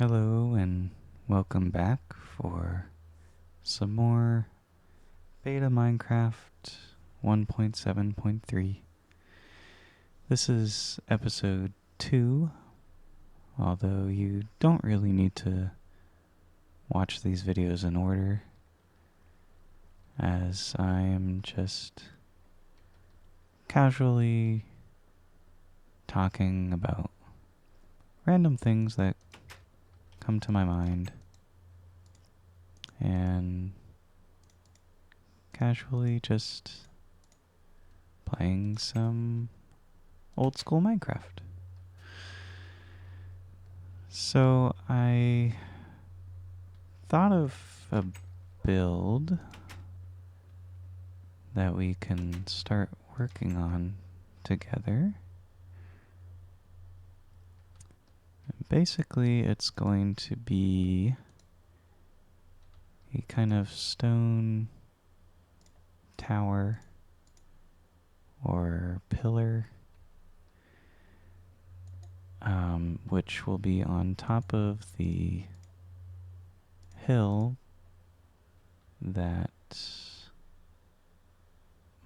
Hello and welcome back for some more Beta Minecraft 1.7.3. This is episode 2, although you don't really need to watch these videos in order, as I am just casually talking about random things that come to my mind and casually just playing some old school Minecraft. So I thought of a build that we can start working on together. Basically, it's going to be a kind of stone tower or pillar, which will be on top of the hill that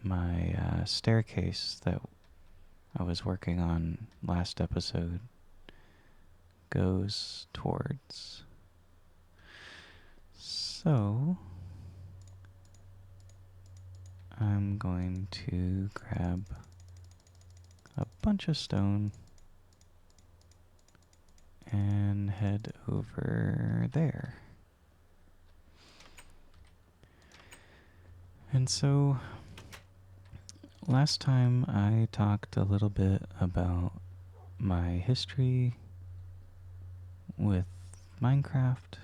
my staircase that I was working on last episode goes towards. So I'm going to grab a bunch of stone and head over there. And so last time I talked a little bit about my history with Minecraft,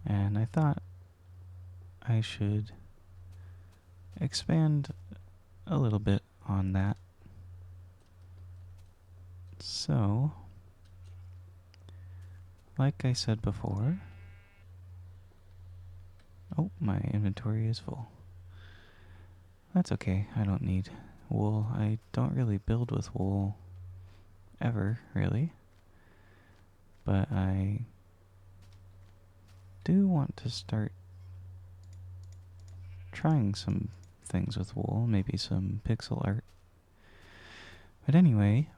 and I thought I should expand a little bit on that. So, like I said before, oh, my inventory is full. That's okay, I don't need wool. I don't really build with wool ever, really. But I do want to start trying some things with wool, maybe some pixel art. But anyway,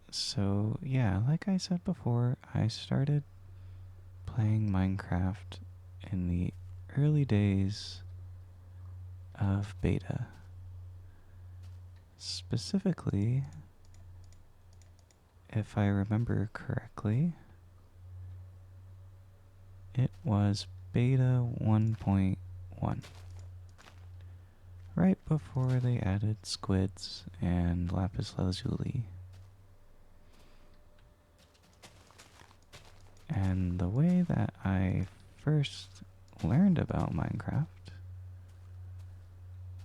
so yeah, like I said before, I started playing Minecraft in the early days of beta. Specifically, if I remember correctly, it was beta 1.1. Right before they added squids and lapis lazuli. And the way that I first learned about Minecraft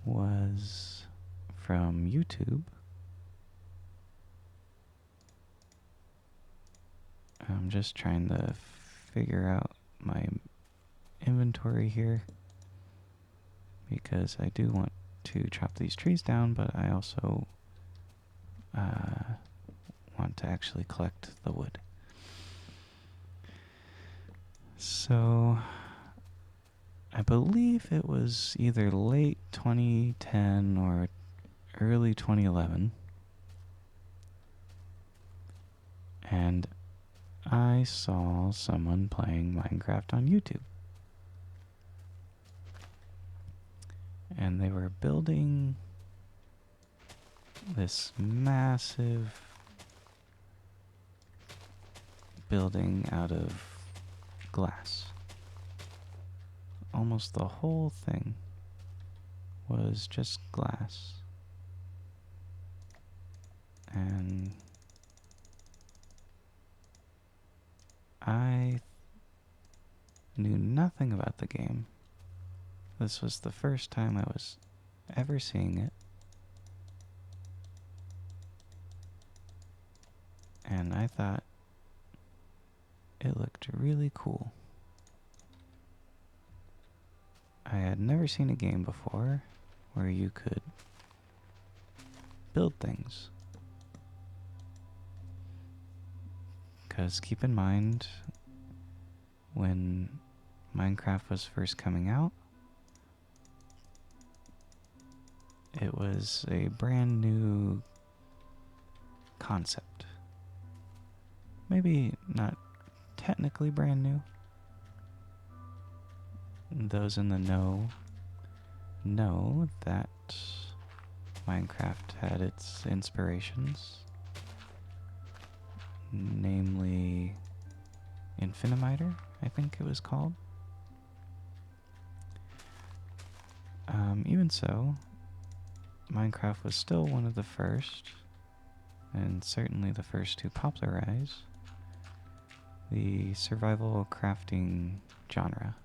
was from YouTube. I'm just trying to figure out my inventory here because I do want to chop these trees down, but I also want to actually collect the wood. So I believe it was either late 2010 or early 2011, and I saw someone playing Minecraft on YouTube. And they were building this massive building out of glass. Almost the whole thing was just glass. And I knew nothing about the game. This was the first time I was ever seeing it. And I thought it looked really cool. I had never seen a game before where you could build things. Because keep in mind, when Minecraft was first coming out, it was a brand new concept. Maybe not technically brand new. Those in the know that Minecraft had its inspirations, namely Infinimiter, I think it was called. Even so, Minecraft was still one of the first, and certainly the first to popularize, the survival crafting genre,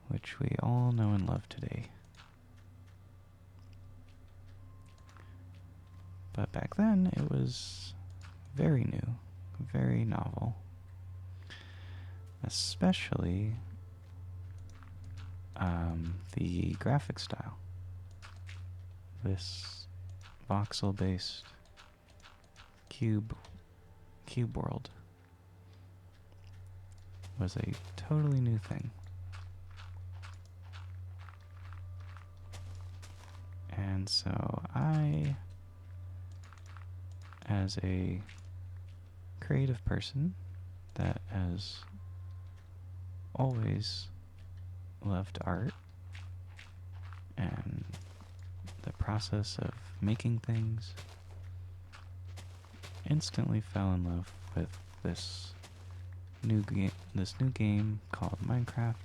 which we all know and love today. But back then, it was very new, very novel, especially the graphic style. This voxel-based cube world was a totally new thing. And so I, as a creative person that has always loved art and the process of making things, instantly fell in love with this new game called Minecraft,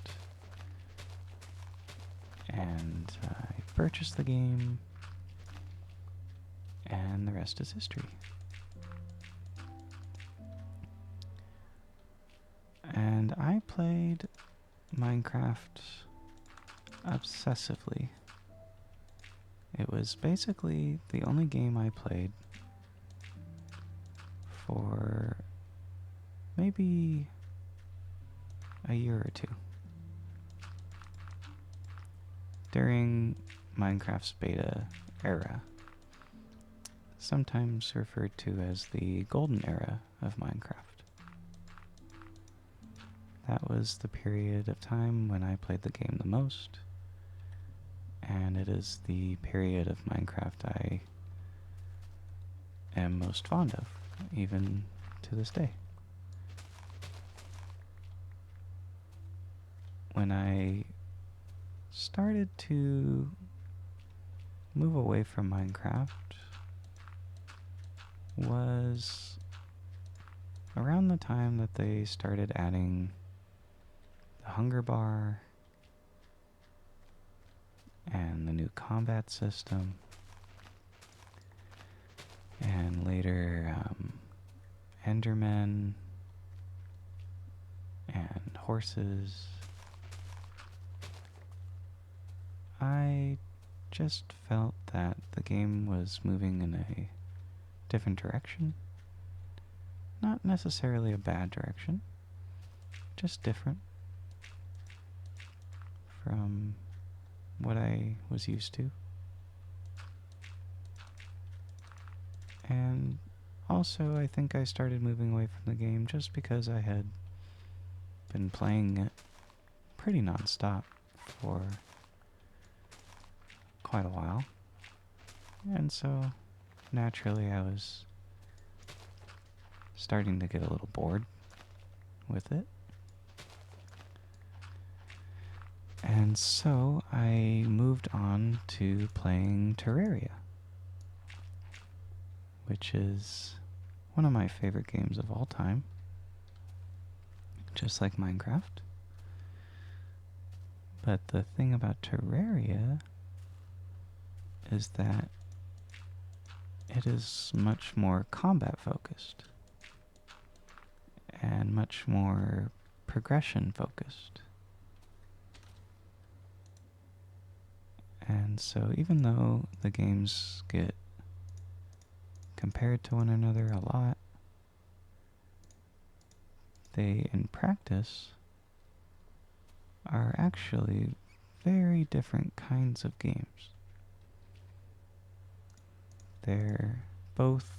and I purchased the game, and the rest is history. And I played Minecraft obsessively. It was basically the only game I played for maybe a year or two. During Minecraft's beta era, sometimes referred to as the golden era of Minecraft. That was the period of time when I played the game the most, and it is the period of Minecraft I am most fond of, even to this day. When I started to move away from Minecraft was around the time that they started adding the hunger bar and the new combat system, and later Endermen and horses. I just felt that the game was moving in a different direction. Not necessarily a bad direction, just different from what I was used to. And also, I think I started moving away from the game just because I had been playing it pretty non-stop for quite a while. And so, naturally, I was starting to get a little bored with it. And so, I moved on to playing Terraria, which is one of my favorite games of all time, just like Minecraft. But the thing about Terraria is that it is much more combat focused and much more progression focused. And so even though the games get compared to one another a lot, they in practice are actually very different kinds of games. They're both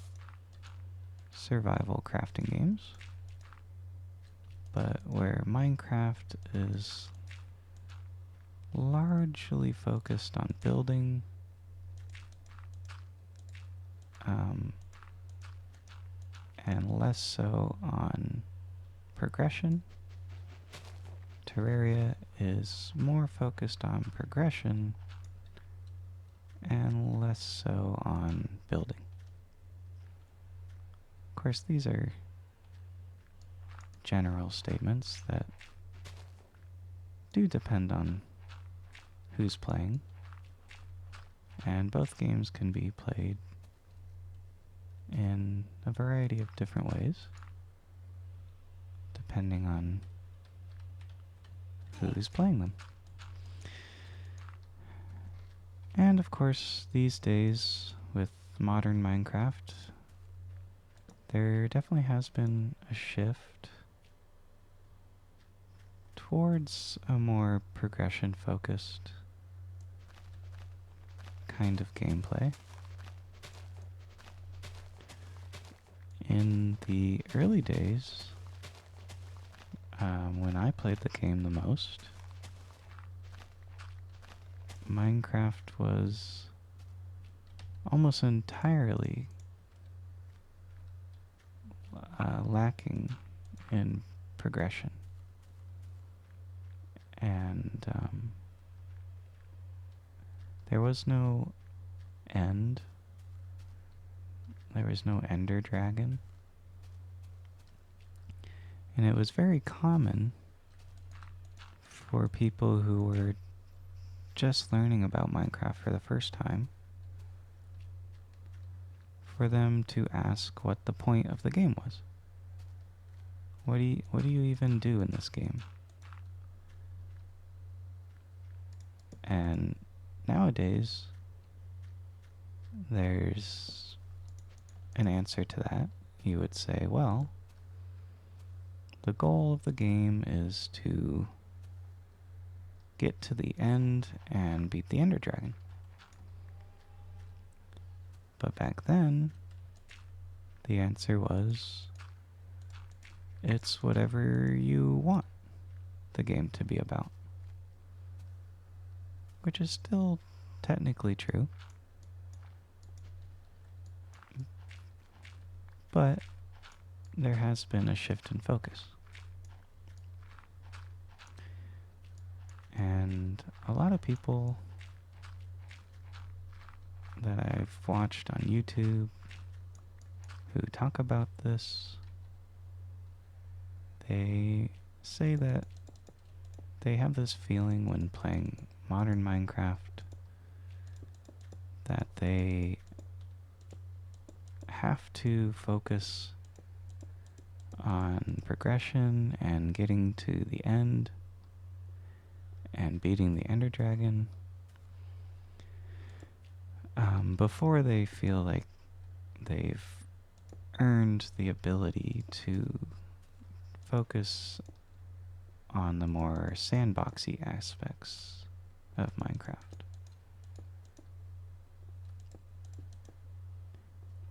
survival crafting games, but where Minecraft is largely focused on building, and less so on progression. Terraria is more focused on progression and less so on building. Of course, these are general statements that do depend on who's playing, and both games can be played in a variety of different ways, depending on who's playing them. And of course, these days, with modern Minecraft, there definitely has been a shift towards a more progression-focused kind of gameplay. In the early days, when I played the game the most, Minecraft was almost entirely lacking in progression. And there was no end. There was no ender dragon. And it was very common for people who were just learning about Minecraft for the first time for them to ask what the point of the game was. What do you even do in this game? And nowadays, there's an answer to that. You would say, well, the goal of the game is to get to the end and beat the Ender Dragon. But back then, the answer was, it's whatever you want the game to be about. Which is still technically true. But there has been a shift in focus. And a lot of people that I've watched on YouTube who talk about this, they say that they have this feeling when playing modern Minecraft that they have to focus on progression and getting to the end and beating the Ender Dragon before they feel like they've earned the ability to focus on the more sandboxy aspects of Minecraft.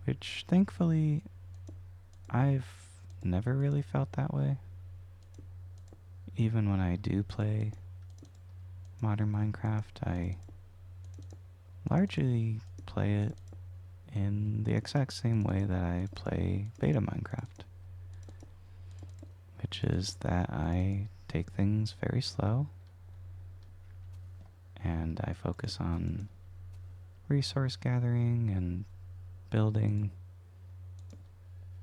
Which, thankfully, I've never really felt that way. Even when I do play modern Minecraft, I largely play it in the exact same way that I play beta Minecraft. Which is that I take things very slow, and I focus on resource gathering and building,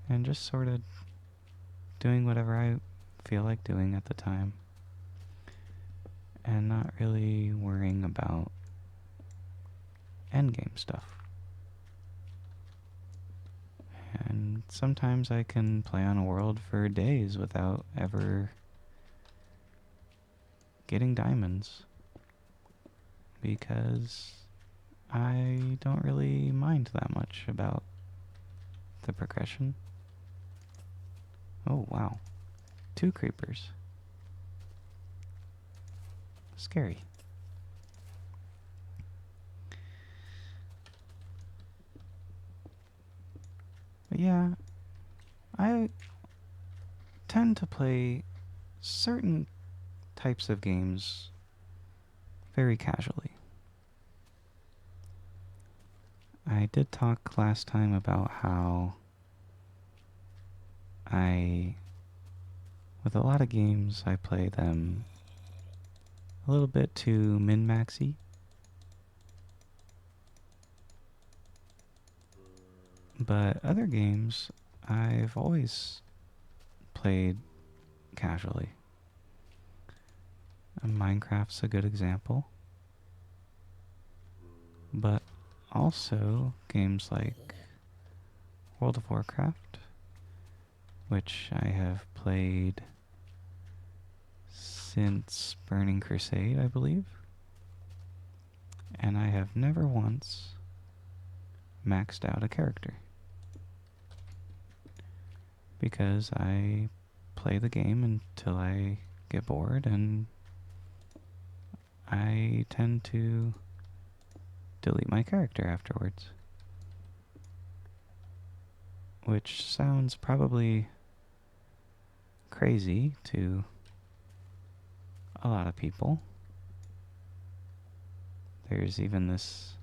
and just sort of doing whatever I feel like doing at the time, and not really worrying about endgame stuff. And sometimes I can play on a world for days without ever getting diamonds, because I don't really mind that much about the progression. Oh wow, 2 creepers. Scary. But yeah, I tend to play certain types of games very casually. I did talk last time about how I, with a lot of games, I play them a little bit too min-maxy. But other games, I've always played casually. Minecraft's a good example. But also games like World of Warcraft, which I have played since Burning Crusade, I believe. And I have never once maxed out a character. Because I play the game until I get bored, and I tend to delete my character afterwards. Which sounds probably crazy to a lot of people. There's even this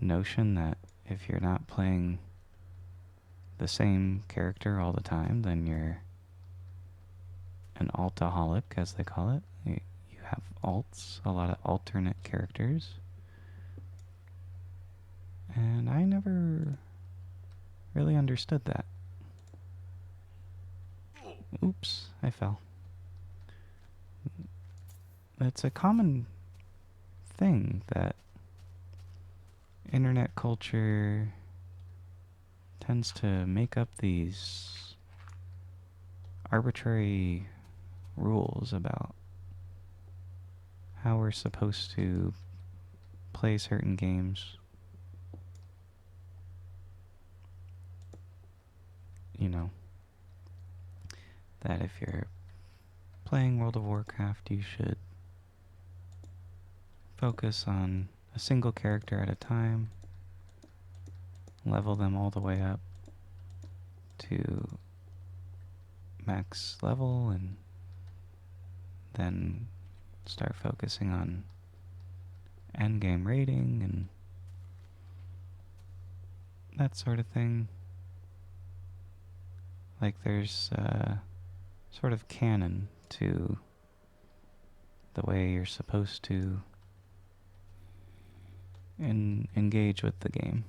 notion that if you're not playing the same character all the time, then you're an altaholic, as they call it. You have alts, a lot of alternate characters. And I never really understood that. Oops, I fell. It's a common thing that internet culture tends to make up these arbitrary rules about how we're supposed to play certain games. You know, that if you're playing World of Warcraft, you should focus on a single character at a time, level them all the way up to max level, and then start focusing on endgame rating and that sort of thing. Like there's sort of canon to the way you're supposed to engage with the game,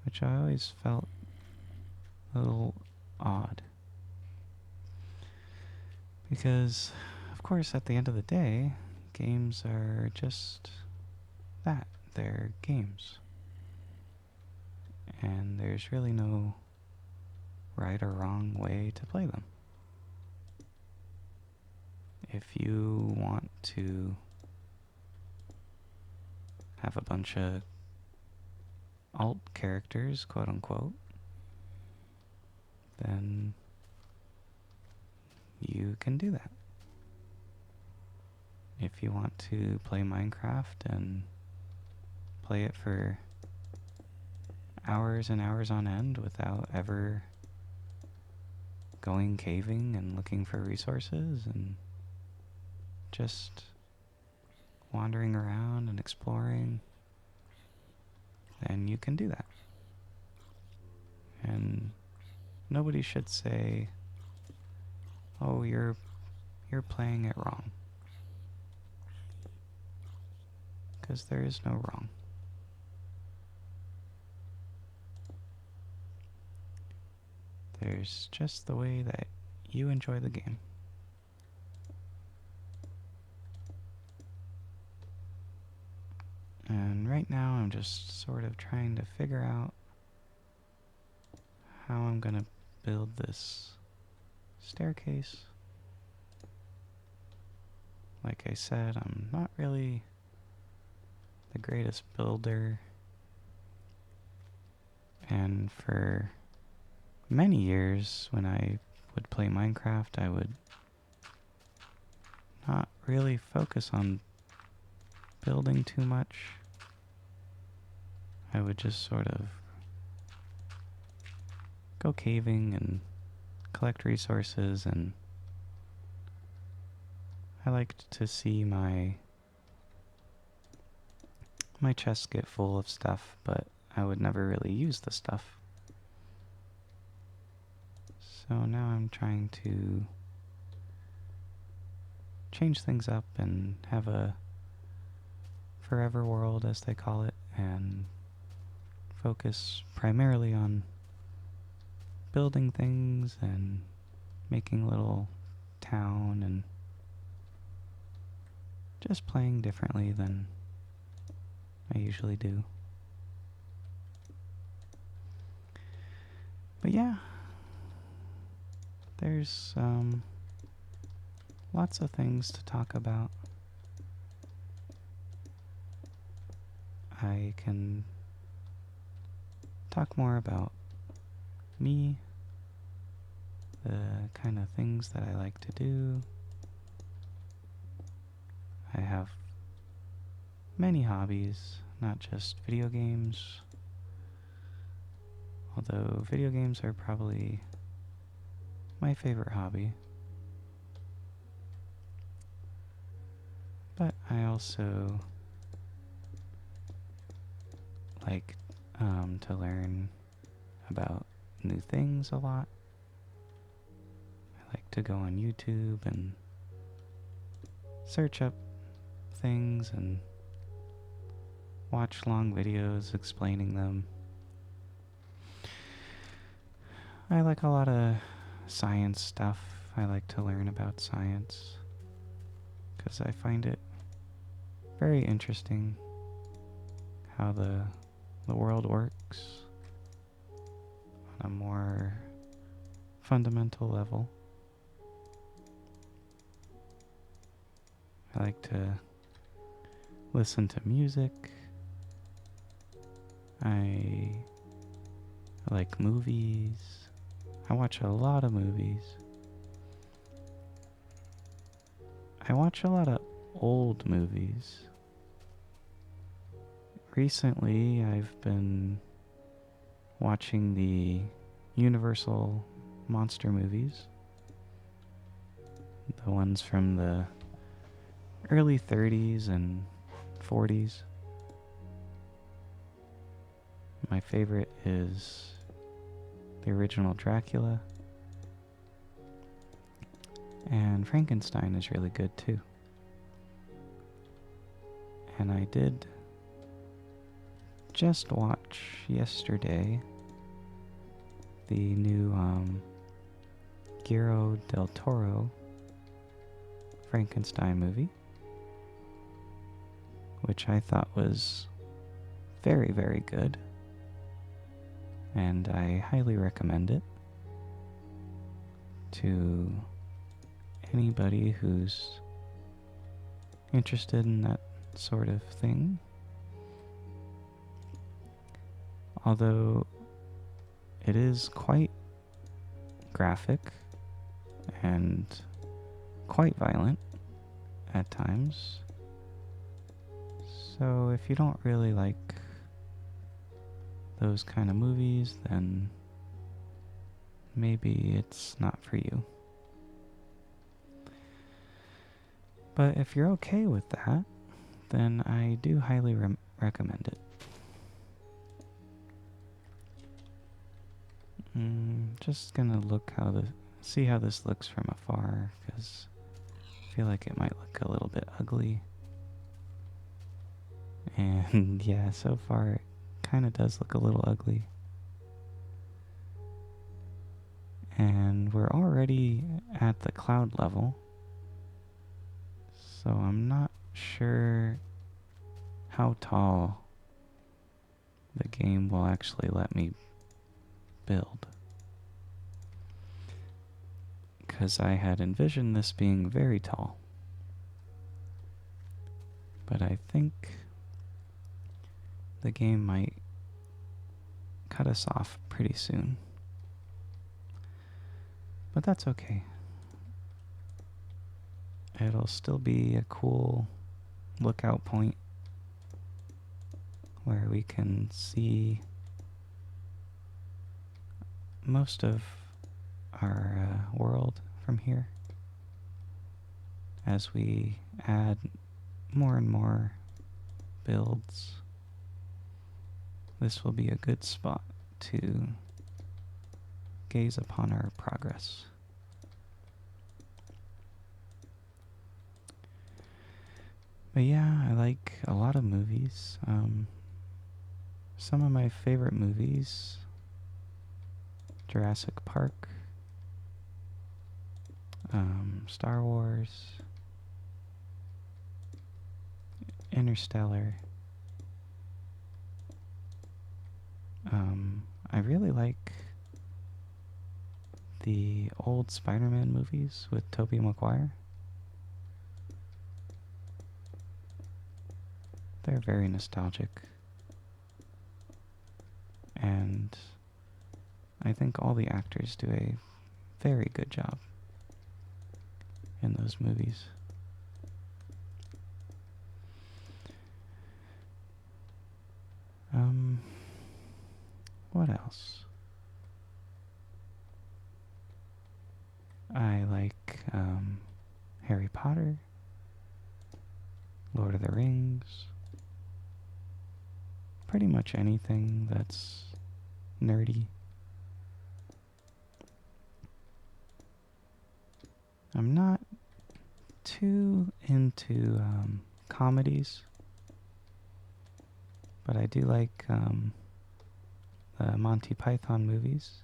which I always felt a little odd. Because, of course, at the end of the day, games are just that. They're games. And there's really no right or wrong way to play them. If you want to have a bunch of alt characters, quote unquote, then you can do that. If you want to play Minecraft and play it for hours and hours on end without ever going caving and looking for resources and just wandering around and exploring, then you can do that. And nobody should say, "Oh, you're playing it wrong." Because there is no wrong. There's just the way that you enjoy the game. And right now I'm just sort of trying to figure out how I'm gonna build this staircase. Like I said, I'm not really the greatest builder. And for many years when I would play Minecraft, I would not really focus on building too much. I would just sort of go caving and collect resources, and I liked to see my chests get full of stuff, but I would never really use the stuff. So now I'm trying to change things up and have a forever world, as they call it, and focus primarily on building things and making a little town and just playing differently than I usually do. But yeah, there's lots of things to talk about. I can talk more about me, the kind of things that I like to do. I have many hobbies, not just video games. Although video games are probably my favorite hobby. But I also like to learn about new things a lot. I like to go on YouTube and search up things and watch long videos explaining them. I like a lot of science stuff. I like to learn about science because I find it very interesting how the world works on a more fundamental level. I like to listen to music. I like movies. I watch a lot of movies. I watch a lot of old movies. Recently, I've been watching the Universal monster movies. The ones from the early 30s and 40s. My favorite is the original Dracula. And Frankenstein is really good too. And I did just watch yesterday the new Guillermo del Toro Frankenstein movie, which I thought was very, very good. And I highly recommend it to anybody who's interested in that sort of thing. Although it is quite graphic and quite violent at times. So if you don't really like those kind of movies, then maybe it's not for you. But if you're okay with that, then I do highly recommend it. Just gonna see how this looks from afar, because I feel like it might look a little bit ugly. And yeah, so far it kind of does look a little ugly. And we're already at the cloud level, so I'm not sure how tall the game will actually let me build. Because I had envisioned this being very tall. But I think the game might cut us off pretty soon. But that's okay. It'll still be a cool lookout point where we can see most of our world from here. As we add more and more builds, this will be a good spot to gaze upon our progress. But yeah, I like a lot of movies. Some of my favorite movies: Jurassic Park, Star Wars, Interstellar. I really like the old Spider-Man movies with Tobey Maguire. They're very nostalgic. And I think all the actors do a very good job in those movies. What else? I like Harry Potter, Lord of the Rings, pretty much anything that's nerdy. I'm not too into comedies, but I do like the Monty Python movies.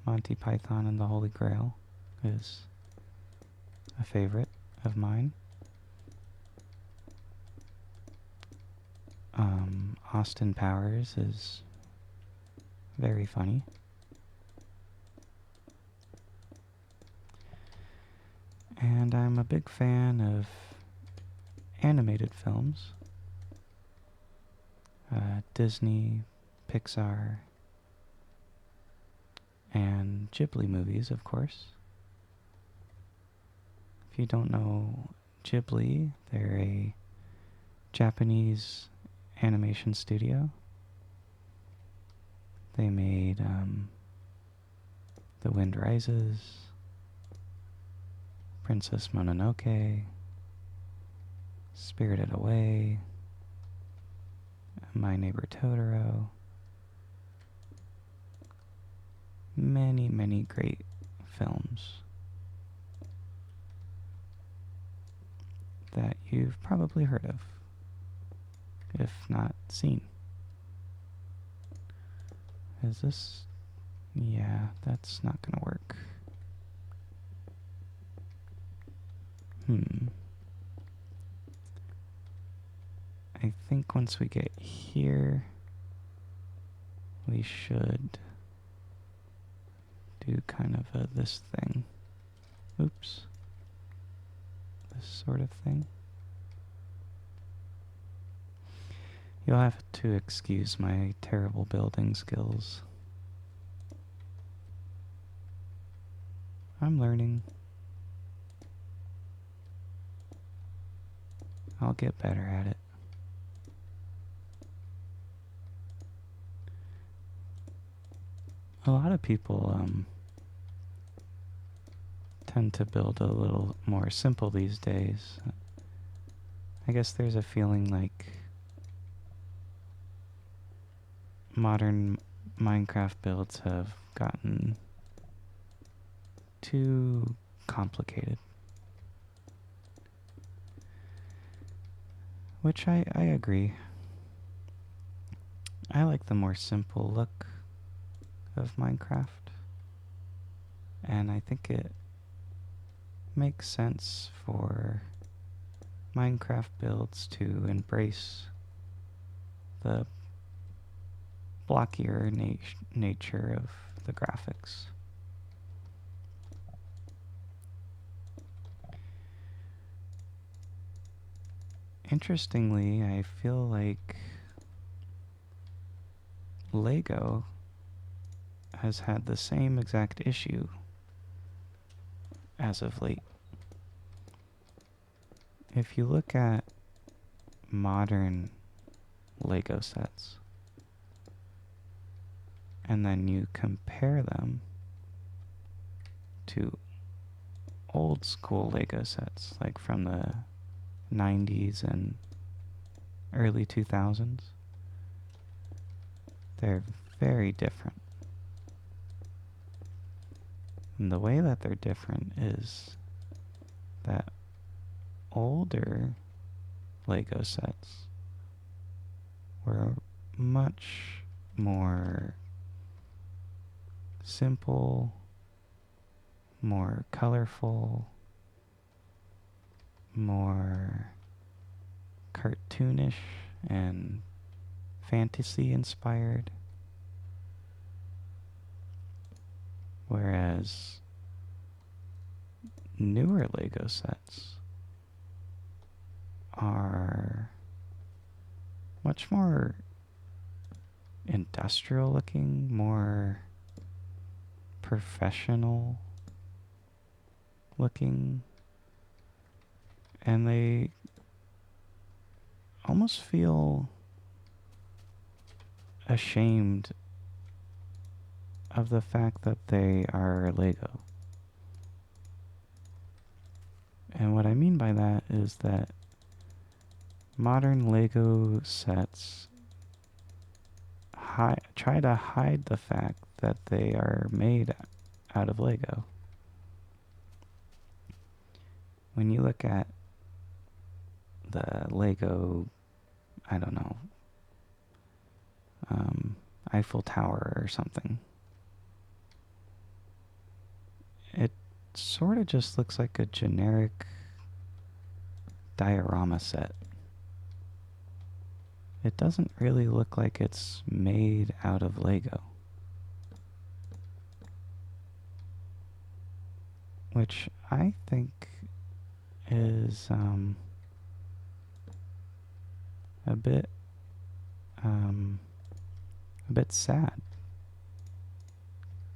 Monty Python and the Holy Grail is a favorite of mine. Austin Powers is very funny. And I'm a big fan of animated films. Disney, Pixar, and Ghibli movies, of course. If you don't know Ghibli, they're a Japanese animation studio. They made The Wind Rises, Princess Mononoke, Spirited Away, My Neighbor Totoro. Many, many great films that you've probably heard of, if not seen. Is this... yeah, that's not gonna work. I think once we get here, we should do kind of this thing. Oops. This sort of thing. You'll have to excuse my terrible building skills. I'm learning. I'll get better at it. A lot of people tend to build a little more simple these days. I guess there's a feeling like modern Minecraft builds have gotten too complicated. Which I agree. I like the more simple look of Minecraft. And I think it makes sense for Minecraft builds to embrace the blockier nature of the graphics. Interestingly, I feel like Lego has had the same exact issue as of late. If you look at modern Lego sets and then you compare them to old school Lego sets, like from the 90s and early 2000s, they're very different. And the way that they're different is that older Lego sets were much more simple, more colorful, more cartoonish and fantasy inspired. Whereas newer Lego sets are much more industrial looking, more professional looking, and they almost feel ashamed of the fact that they are Lego. And what I mean by that is that modern Lego sets try to hide the fact that they are made out of Lego. When you look at the Lego, I don't know, Eiffel Tower or something, it sort of just looks like a generic diorama set. It doesn't really look like it's made out of Lego. Which I think is a bit sad,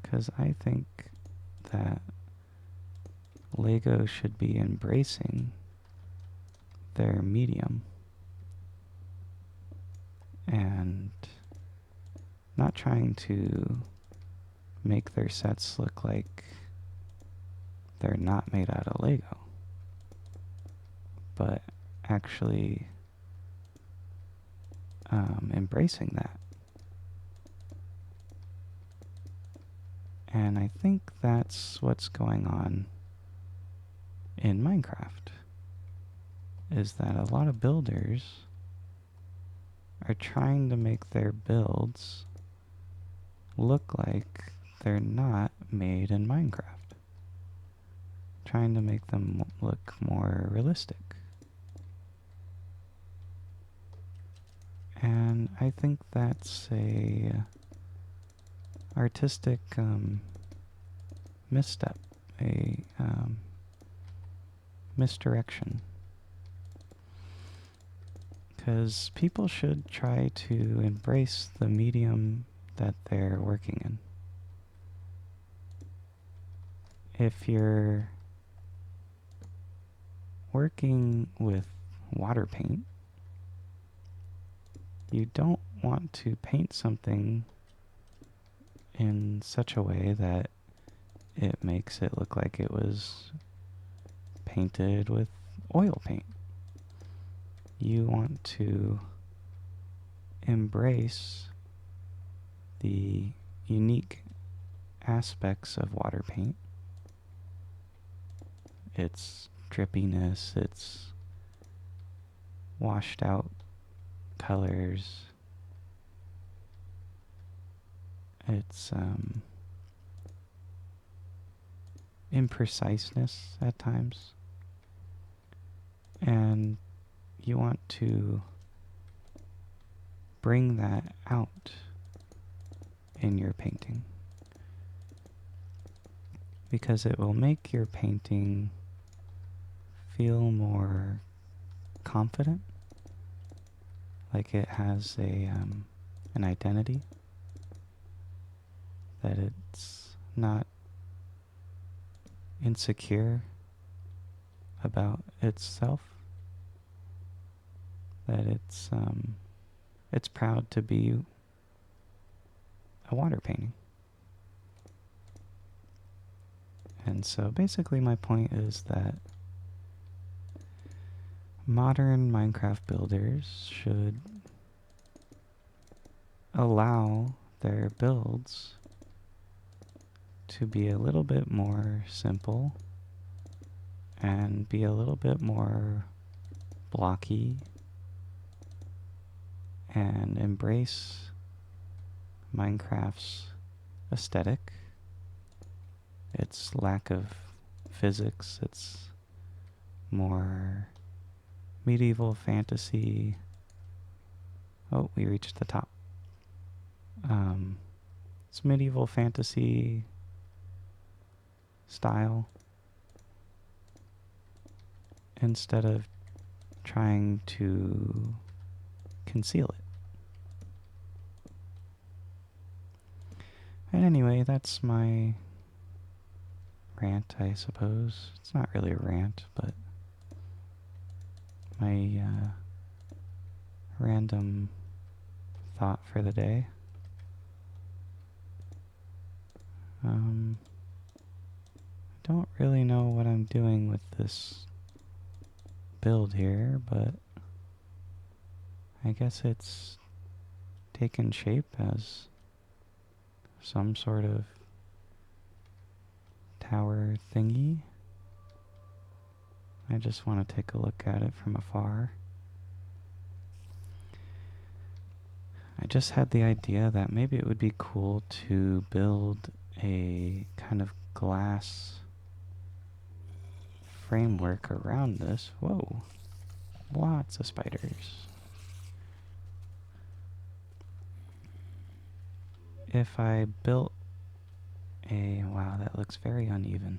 because I think that Lego should be embracing their medium and not trying to make their sets look like they're not made out of Lego, but actually embracing that. And I think that's what's going on in Minecraft, is that a lot of builders are trying to make their builds look like they're not made in Minecraft, trying to make them look more realistic. And I think that's a artistic misstep, a misdirection. Because people should try to embrace the medium that they're working in. If you're working with water paint, you don't want to paint something in such a way that it makes it look like it was painted with oil paint. You want to embrace the unique aspects of water paint. Its drippiness, its washed out colors, its impreciseness at times. And you want to bring that out in your painting, because it will make your painting feel more confident, like it has an identity, that it's not insecure about itself, that it's proud to be a water painting. And so basically my point is that modern Minecraft builders should allow their builds to be a little bit more simple and be a little bit more blocky and embrace Minecraft's aesthetic, its lack of physics, its more medieval fantasy. Oh, we reached the top. It's medieval fantasy style instead of trying to conceal it. And anyway, that's my rant, I suppose. It's not really a rant, but my random thought for the day. I don't really know what I'm doing with this build here, but I guess it's taken shape as some sort of tower thingy. I just want to take a look at it from afar. I just had the idea that maybe it would be cool to build a kind of glass framework around this. Whoa, lots of spiders. If I built a... wow, that looks very uneven.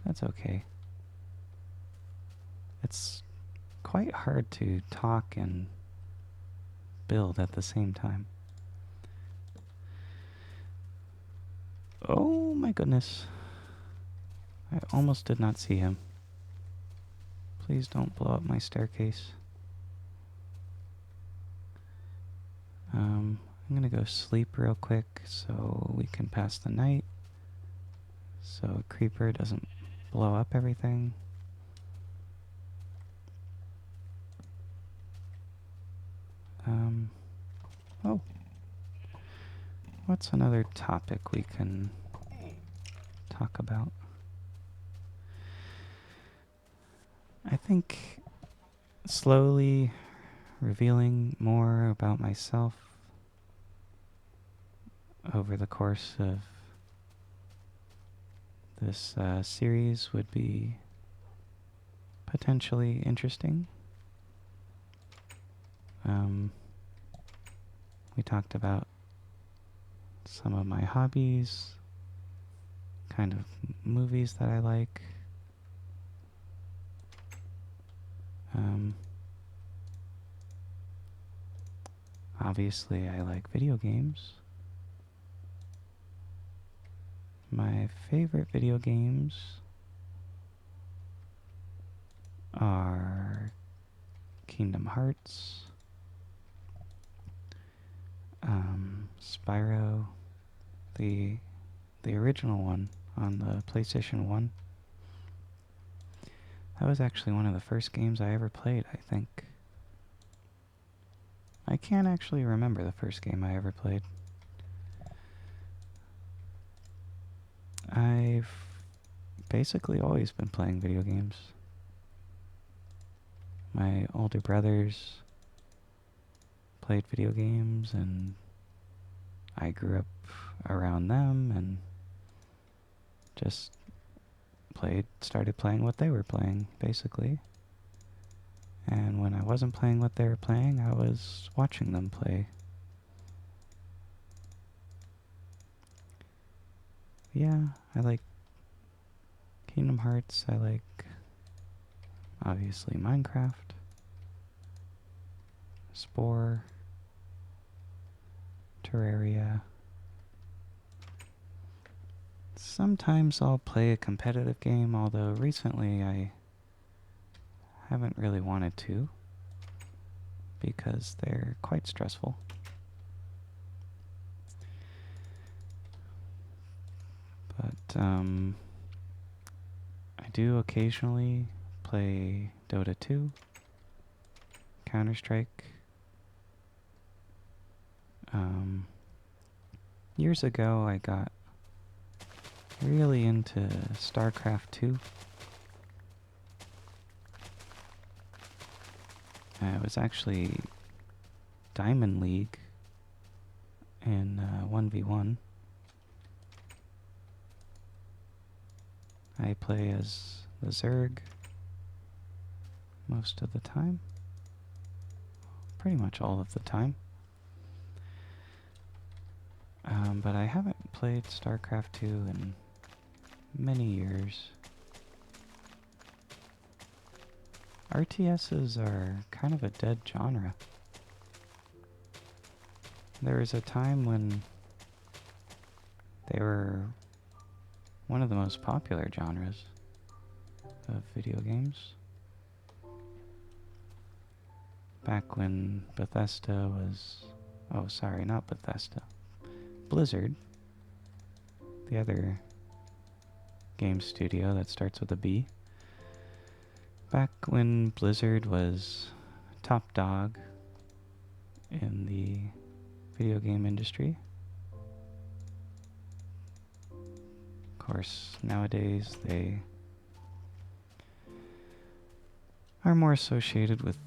That's okay. It's quite hard to talk and build at the same time. Oh my goodness. I almost did not see him. Please don't blow up my staircase. I'm gonna go sleep real quick so we can pass the night. So a creeper doesn't blow up everything. Oh. What's another topic we can talk about? I think slowly revealing more about myself over the course of this series would be potentially interesting. We talked about some of my hobbies, kind of movies that I like. Obviously, I like video games. My favorite video games are Kingdom Hearts, Spyro, the original one on the PlayStation 1. That was actually one of the first games I ever played, I think. I can't actually remember the first game I ever played. I've basically always been playing video games. My older brothers played video games, and I grew up around them and just started playing what they were playing, basically. And when I wasn't playing what they were playing, I was watching them play. Yeah, I like Kingdom Hearts. I like, obviously, Minecraft, Spore, Terraria. Sometimes I'll play a competitive game, although recently I haven't really wanted to because they're quite stressful. I do occasionally play Dota 2, Counter-Strike. Years ago, I got really into StarCraft 2. It was actually Diamond League in 1v1. I play as the Zerg most of the time. Pretty much all of the time. But I haven't played StarCraft 2 in many years. RTSs are kind of a dead genre. There was a time when they were one of the most popular genres of video games. Back when Bethesda was... Oh, sorry, not Bethesda. Blizzard, the other game studio that starts with a B. Back when Blizzard was top dog in the video game industry. Of course, nowadays they are more associated with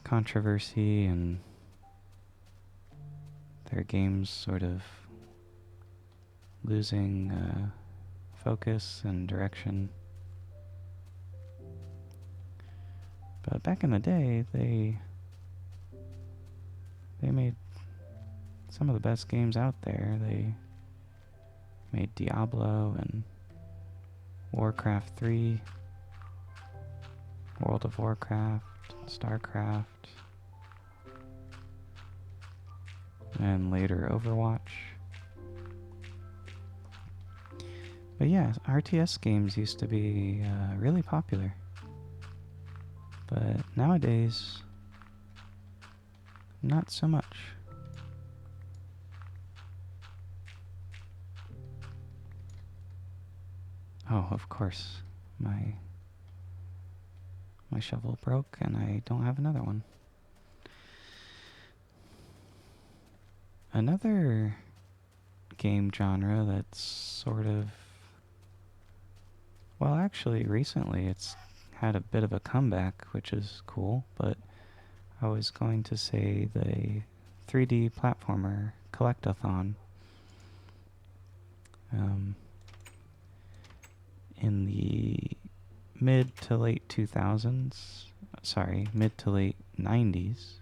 controversy and their games sort of losing focus and direction. But back in the day, they made some of the best games out there. They made Diablo and Warcraft 3, World of Warcraft, StarCraft, and later Overwatch. But yeah, RTS games used to be really popular. But nowadays, not so much. Oh, of course, my shovel broke and I don't have another one. Another game genre that's sort of... Well, actually, recently it's had a bit of a comeback, which is cool, but I was going to say the 3D platformer Collectathon. In the mid to late 2000s, mid to late 90s,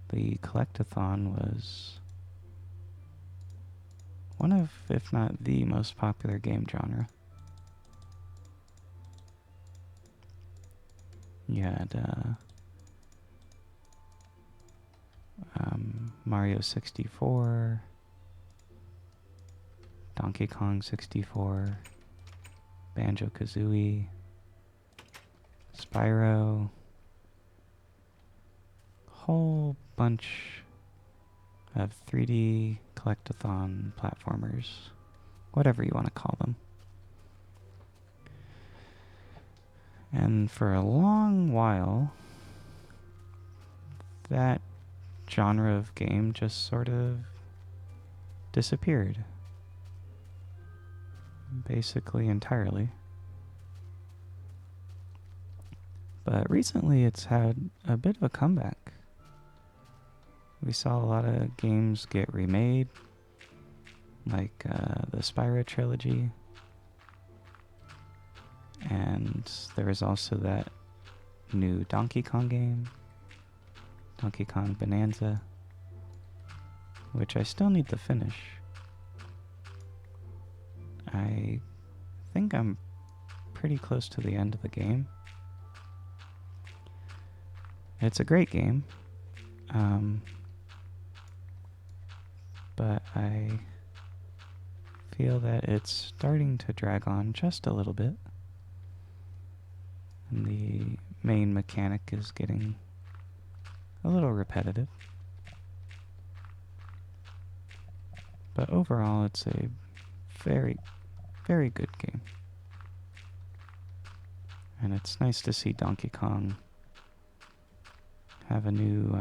the Collectathon was one of, if not the most popular game genre. You had Mario 64, Donkey Kong 64, Banjo-Kazooie, Spyro, whole bunch of 3D collectathon platformers, whatever you want to call them. And for a long while, that genre of game just sort of disappeared. Basically entirely. But recently it's had a bit of a comeback. We saw a lot of games get remade, like the Spyro trilogy. And there was also that new Donkey Kong game, Donkey Kong Bonanza, which I still need to finish. I think I'm pretty close to the end of the game. It's a great game, but I feel that it's starting to drag on just a little bit. And the main mechanic is getting a little repetitive. But overall, it's a very, very good game. And it's nice to see Donkey Kong have a new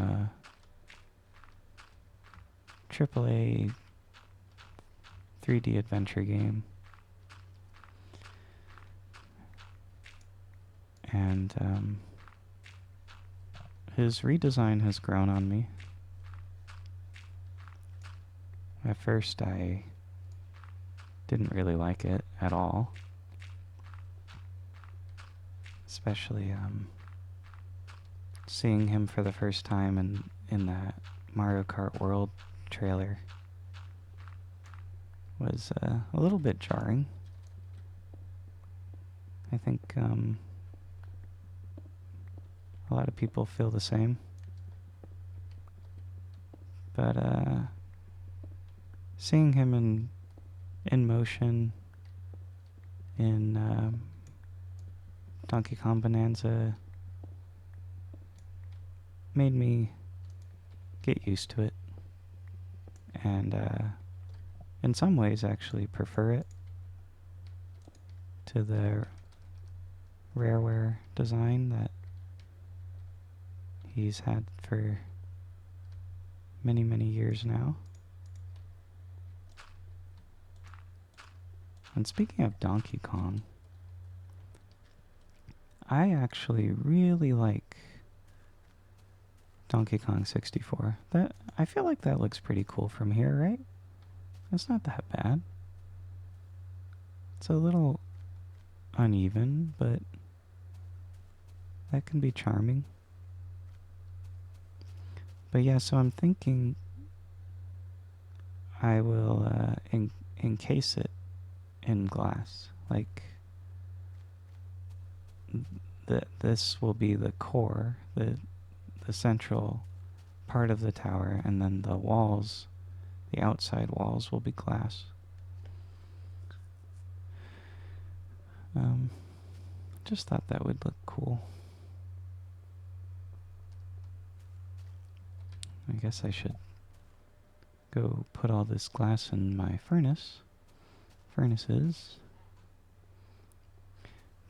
AAA 3D adventure game. And his redesign has grown on me. At first I didn't really like it at all. Especially seeing him for the first time in that Mario Kart World trailer was a little bit jarring. I think a lot of people feel the same. But seeing him in motion in Donkey Kong Bonanza made me get used to it. And in some ways actually prefer it to the Rareware design that he's had for many, many years now. And speaking of Donkey Kong, I actually really like Donkey Kong 64. I feel like that looks pretty cool from here, right? It's not that bad. It's a little uneven, but that can be charming. But yeah, so I'm thinking I will encase it in glass. Like, this will be the core, the central part of the tower, and then the walls, the outside walls will be glass. Just thought that would look cool. I guess I should go put all this glass in my furnaces.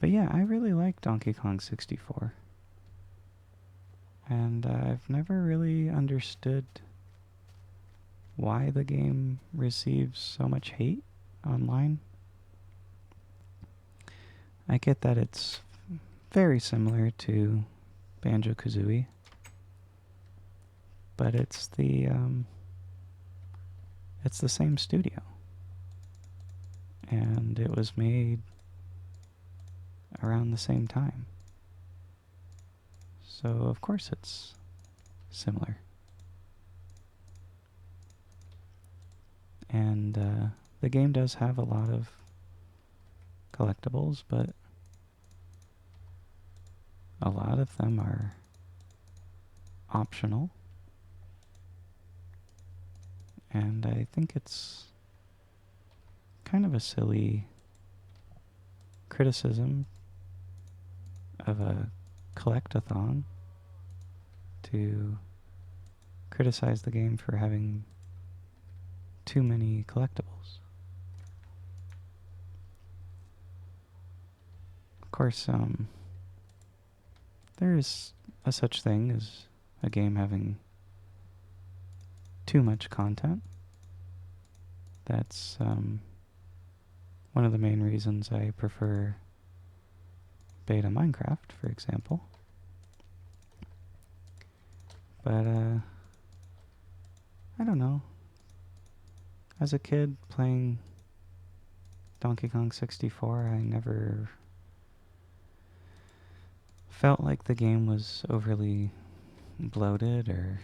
But yeah, I really like Donkey Kong 64. And I've never really understood why the game receives so much hate online. I get that it's very similar to Banjo-Kazooie, but it's the same studio, and it was made around the same time. So of course it's similar. And the game does have a lot of collectibles, but a lot of them are optional. And I think it's kind of a silly criticism of a collectathon to criticize the game for having too many collectibles. Of course, there is a such thing as a game having too much content. That's one of the main reasons I prefer beta Minecraft, for example. But I don't know. As a kid playing Donkey Kong 64, I never felt like the game was overly bloated or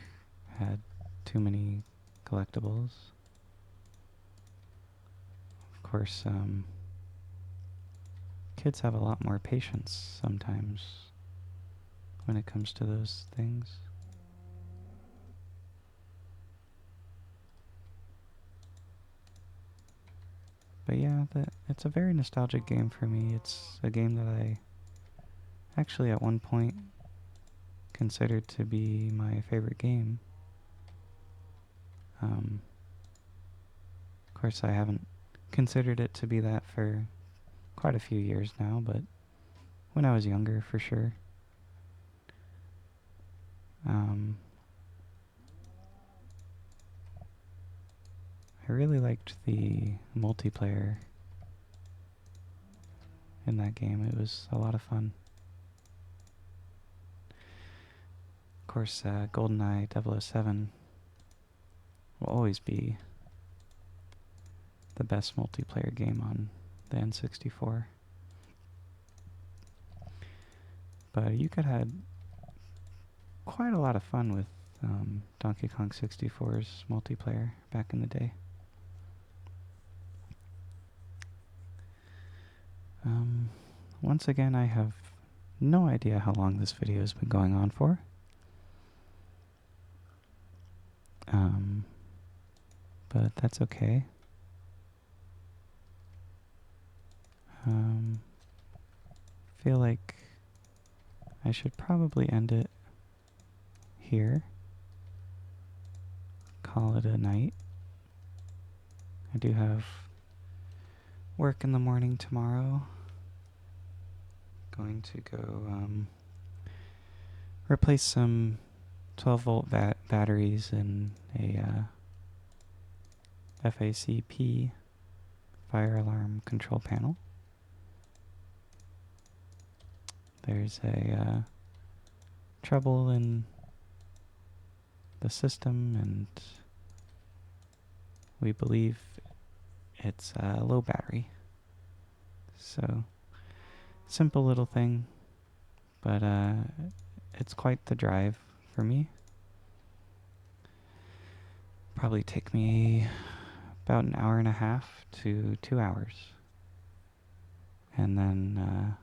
had too many collectibles. Of course, kids have a lot more patience sometimes when it comes to those things. But yeah, it's a very nostalgic game for me. It's a game that I actually at one point considered to be my favorite game. Of course, I haven't considered it to be that for quite a few years now, but when I was younger, for sure. Um, I really liked the multiplayer in that game. It was a lot of fun. Of course, GoldenEye 007 will always be the best multiplayer game on the N64. But you could have quite a lot of fun with Donkey Kong 64's multiplayer back in the day. Once again, I have no idea how long this video has been going on for. But that's okay. Feel like I should probably end it here. Call it a night. I do have work in the morning tomorrow. Going to go replace some 12-volt batteries in a FACP fire alarm control panel. There's a trouble in the system, and we believe it's a low battery. So, simple little thing, but it's quite the drive for me. Probably take me about an hour and a half to 2 hours. And then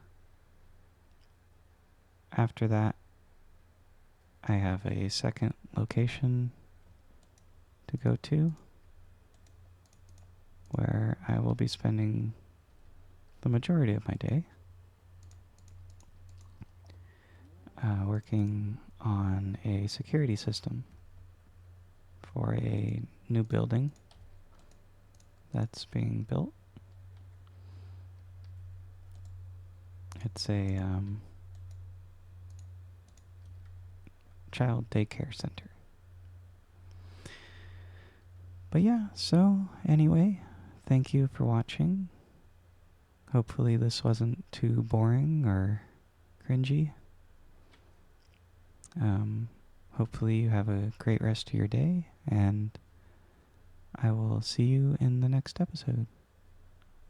after that, I have a second location to go to where I will be spending the majority of my day working on a security system for a new building that's being built. It's a child daycare center. But yeah, so anyway, thank you for watching. Hopefully this wasn't too boring or cringy. Hopefully you have a great rest of your day, and I will see you in the next episode.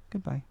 Goodbye.